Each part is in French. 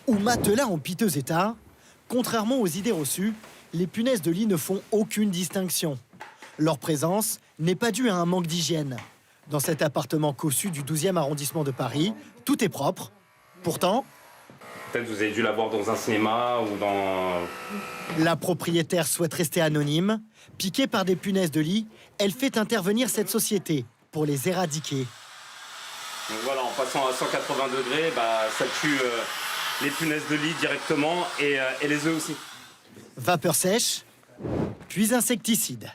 ou matelas en piteux état, contrairement aux idées reçues, les punaises de lit ne font aucune distinction. Leur présence n'est pas due à un manque d'hygiène. Dans cet appartement cossu du 12e arrondissement de Paris, tout est propre. Pourtant, peut-être vous avez dû la voir dans un cinéma ou dans... la propriétaire souhaite rester anonyme. Piquée par des punaises de lit, elle fait intervenir cette société pour les éradiquer. Donc voilà, en passant à 180 degrés, ça tue les punaises de lit directement et les œufs aussi. Vapeur sèche, puis insecticide.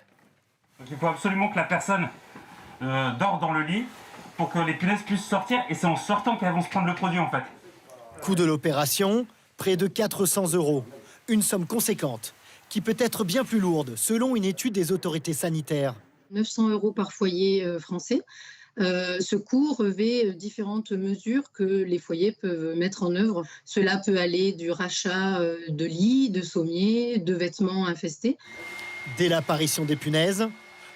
Donc il faut absolument que la personne dort dans le lit pour que les punaises puissent sortir, et c'est en sortant qu'elles vont se prendre le produit en fait. Coût de l'opération, près de 400 €. Une somme conséquente, qui peut être bien plus lourde, selon une étude des autorités sanitaires. 900 € par foyer français. Ce coût revêt différentes mesures que les foyers peuvent mettre en œuvre. Cela peut aller du rachat de lits, de sommiers, de vêtements infestés. Dès l'apparition des punaises,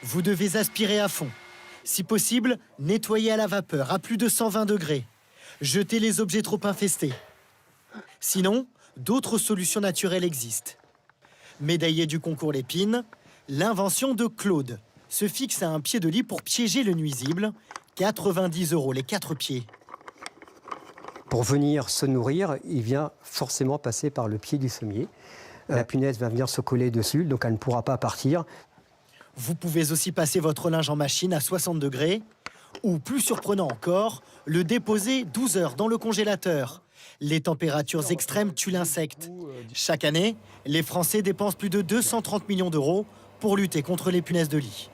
vous devez aspirer à fond. Si possible, nettoyer à la vapeur à plus de 120 degrés. Jeter les objets trop infestés. Sinon, d'autres solutions naturelles existent. Médaillé du concours Lépine, l'invention de Claude se fixe à un pied de lit pour piéger le nuisible. 90 € les 4 pieds. Pour venir se nourrir, il vient forcément passer par le pied du sommier. La punaise va venir se coller dessus, donc elle ne pourra pas partir. Vous pouvez aussi passer votre linge en machine à 60 degrés. Ou plus surprenant encore, le déposer 12 heures dans le congélateur. Les températures extrêmes tuent l'insecte. Chaque année, les Français dépensent plus de 230 millions € pour lutter contre les punaises de lit.